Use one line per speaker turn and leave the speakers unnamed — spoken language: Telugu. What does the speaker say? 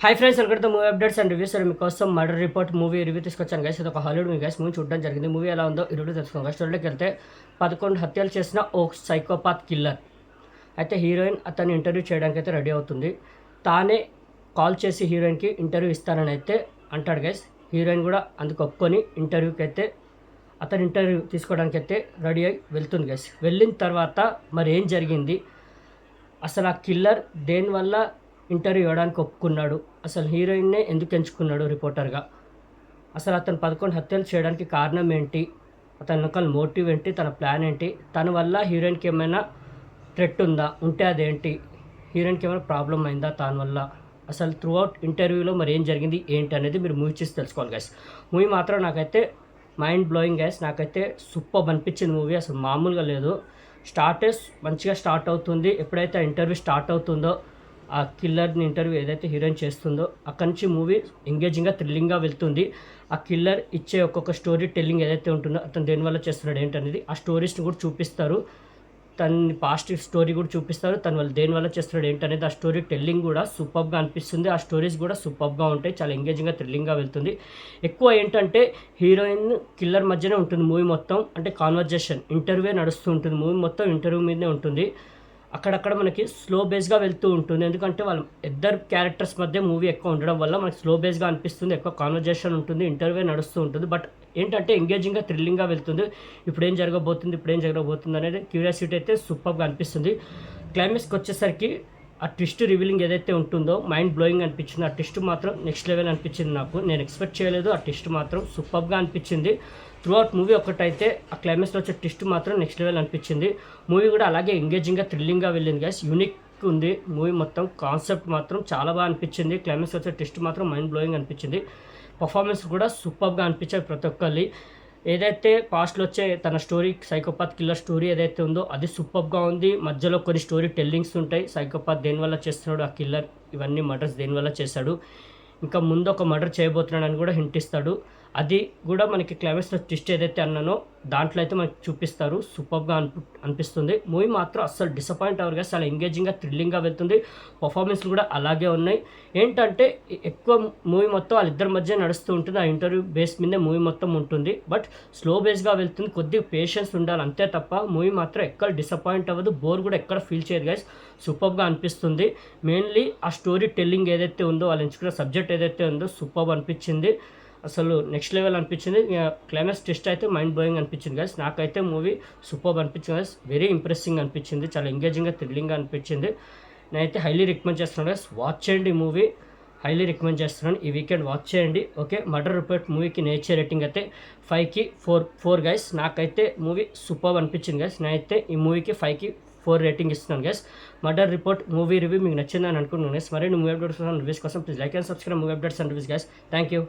Hi friends, welcome to movie updates and reviews. మీకోసం మర్డర్ రిపోర్ట్ మూవీ రివ్యూ తీసుకొచ్చాను గైస్. ఇది ఒక హాలీవుడ్ మూవీ గైస్. మూవీ చూడడం జరిగింది. మూవీ ఎలా ఉందో ఈ రివ్యూ తెలుసుకోండి. స్టోరీలోకి వెళ్తే 11 హత్యలు చేసిన ఓ సైకోపాత్ కిల్లర్ అయితే హీరోయిన్ అతన్ని ఇంటర్వ్యూ చేయడానికి అయితే రెడీ అవుతుంది. తానే కాల్ చేసి హీరోయిన్కి ఇంటర్వ్యూ ఇస్తానని అయితే అంటాడు గైస్. హీరోయిన్ కూడా అందుకు ఒప్పుకొని ఇంటర్వ్యూకి అయితే అతను ఇంటర్వ్యూ తీసుకోవడానికి అయితే రెడీ అయి వెళ్తుంది గైస్. వెళ్ళిన తర్వాత మరి ఏం జరిగింది, అసలు ఆ కిల్లర్ దేనివల్ల ఇంటర్వ్యూ ఇవ్వడానికి ఒప్పుకున్నాడు, అసలు హీరోయిన్నే ఎందుకు ఎంచుకున్నాడు రిపోర్టర్గా, అసలు అతను 11 హత్యలు చేయడానికి కారణం ఏంటి, అతని వెనకాల మోటివ్ ఏంటి, తన ప్లాన్ ఏంటి, తన వల్ల హీరోయిన్కి ఏమైనా థ్రెట్ ఉందా, ఉంటే అదేంటి, హీరోయిన్కి ఏమైనా ప్రాబ్లం అయిందా దాని వల్ల, అసలు త్రూ అవుట్ ఇంటర్వ్యూలో మరి ఏం జరిగింది ఏంటి అనేది మీరు మూవీ చూసి తెలుసుకోవాలి గైస్. మూవీ మాత్రం నాకైతే మైండ్ బ్లోయింగ్ గైస్. నాకైతే సూపర్ అనిపించింది మూవీ, అసలు మామూలుగా లేదు. మంచిగా స్టార్ట్ అవుతుంది. ఎప్పుడైతే ఇంటర్వ్యూ స్టార్ట్ అవుతుందో, ఆ కిల్లర్ని ఇంటర్వ్యూ ఏదైతే హీరోయిన్ చేస్తుందో అక్కడి నుంచి మూవీ ఎంగేజింగ్గా థ్రిల్లింగ్గా వెళ్తుంది. ఆ కిల్లర్ ఇచ్చే ఒక్కొక్క స్టోరీ టెల్లింగ్ ఏదైతే ఉంటుందో, అతను దేనివల్ల చేస్తున్నాడు ఏంటనేది ఆ స్టోరీస్ని కూడా చూపిస్తారు. తన పాస్ట్ స్టోరీ కూడా చూపిస్తారు. తన వల్ల దేనివల్ల చేస్తున్నాడు ఏంటనేది ఆ స్టోరీ టెల్లింగ్ కూడా సూపర్గా అనిపిస్తుంది. ఆ స్టోరీస్ కూడా సూపర్గా ఉంటాయి. చాలా ఎంగేజింగ్గా థ్రిల్లింగ్గా వెళ్తుంది. ఎక్కువ ఏంటంటే హీరోయిన్ కిల్లర్ మధ్యనే ఉంటుంది మూవీ మొత్తం. అంటే కాన్వర్జేషన్ ఇంటర్వ్యూ నడుస్తూ ఉంటుంది. మూవీ మొత్తం ఇంటర్వ్యూ మీదనే ఉంటుంది. అక్కడక్కడ మనకి స్లో బేస్గా వెళ్తూ ఉంటుంది. ఎందుకంటే వాళ్ళ ఇద్దరు క్యారెక్టర్స్ మధ్య మూవీ ఎక్కువ ఉండడం వల్ల మనకి స్లో బేస్గా అనిపిస్తుంది. ఎక్కువ కాన్వర్జేషన్ ఉంటుంది, ఇంటర్వ్యూ నడుస్తూ ఉంటుంది. బట్ ఏంటంటే ఎంగేజింగ్గా థ్రిల్లింగ్గా వెళ్తుంది. ఇప్పుడు ఏం జరగబోతుంది అనేది క్యూరియాసిటీ అయితే సూపర్గా అనిపిస్తుంది. క్లైమాక్స్కి వచ్చేసరికి ఆ ట్విస్ట్ రివీలింగ్ ఏదైతే ఉంటుందో మైండ్ బ్లోయింగ్ అనిపించింది. ఆ ట్విస్ట్ మాత్రం నెక్స్ట్ లెవెల్ అనిపించింది నాకు. నేను ఎక్స్పెక్ట్ చేయలేదు. ఆ ట్విస్ట్ మాత్రం సూపర్గా అనిపించింది. త్రూ అవుట్ మూవీ ఒకటైతే ఆ క్లైమాక్స్లో వచ్చే ట్విస్ట్ మాత్రం నెక్స్ట్ లెవెల్ అనిపించింది. మూవీ కూడా అలాగే ఎంగేజింగ్గా థ్రిల్లింగ్గా వెళ్ళింది గైస్. యూనిక్ ఉంది మూవీ మొత్తం. కాన్సెప్ట్ మాత్రం చాలా బాగా అనిపించింది. క్లైమాక్స్ వచ్చే ట్విస్ట్ మాత్రం మైండ్ బ్లోయింగ్ అనిపించింది. పర్ఫార్మెన్స్ కూడా సూపర్గా అనిపించాయి ప్రతి ఒక్కరి. ఏదైతే పాస్ట్లో వచ్చే తన స్టోరీ సైకోపాత్ కిల్లర్ స్టోరీ ఏదైతే ఉందో అది సూపర్గా ఉంది. మధ్యలో కొన్ని స్టోరీ టెల్లింగ్స్ ఉంటాయి. సైకోపాత్ దేనివల్ల చేస్తున్నాడు, ఆ కిల్లర్ ఇవన్నీ మర్డర్స్ దేనివల్ల చేశాడు, ఇంకా ముందు ఒక మర్డర్ చేయబోతున్నాడని కూడా హింట్ ఇస్తాడు. అది కూడా మనకి క్లైమాక్స్లో ట్విస్ట్ ఏదైతే అన్నానో దాంట్లో అయితే మనకి చూపిస్తారు. సూపర్గా అనిపిస్తుంది. మూవీ మాత్రం అస్సలు డిసప్పాయింట్ అవ్వరుగా, చాలా ఎంగేజింగ్గా థ్రిల్లింగ్గా వెళ్తుంది. పర్ఫార్మెన్స్లు కూడా అలాగే ఉన్నాయి. ఏంటంటే ఎక్కువ మూవీ మొత్తం వాళ్ళిద్దరి మధ్య నడుస్తూ ఉంటుంది. ఆ ఇంటర్వ్యూ బేస్ మీదే మూవీ మొత్తం ఉంటుంది. బట్ స్లో బేస్గా వెళ్తుంది. కొద్దిగా పేషెన్స్ ఉండాలి అంతే తప్ప మూవీ మాత్రం ఎక్కడ డిసప్పాయింట్ అవ్వదు. బోర్ కూడా ఎక్కడ ఫీల్ చేయదు గైస్. సూపర్గా అనిపిస్తుంది. మెయిన్లీ ఆ స్టోరీ టెల్లింగ్ ఏదైతే ఉందో, వాళ్ళు ఎంచుకున్న సబ్జెక్ట్ ఏదైతే ఉందో సూపర్ అనిపించింది. అసలు నెక్స్ట్ లెవెల్ అనిపించింది. క్లైమాక్స్ టెస్ట్ అయితే మైండ్ బ్లోయింగ్ అనిపించింది గైస్. నాకైతే మూవీ సూపర్ అనిపించింది గైస్. వెరీ ఇంప్రెసింగ్ అనిపించింది. చాలా ఎంగేజింగ్గా థ్రిల్లింగ్గా అనిపించింది. నేనైతే హైలీ రికమెండ్ చేస్తున్నాను గైస్. వాచ్ చేయండి మూవీ. హైలీ రికమెండ్ చేస్తున్నాను. ఈ వీకెండ్ వాచ్ చేయండి. ఓకే, మర్డర్ రిపోర్ట్ మూవీకి నేచర్ రేటింగ్ అయితే 5కి 4 గైస్. నాకైతే మూవీ సూపర్ అనిపించింది గైస్. నేనైతే ఈ మూవీకి 5కి 4 రేటింగ్ ఇస్తున్నాను guys. Murder report movie review మీకు నచ్చిందని అనుకుంటున్నాను గైస్. మరిన్ని మూవీ అప్డేట్స్ రివ్యూస్ కోసం please like and subscribe movie updates and reviews guys. Thank you.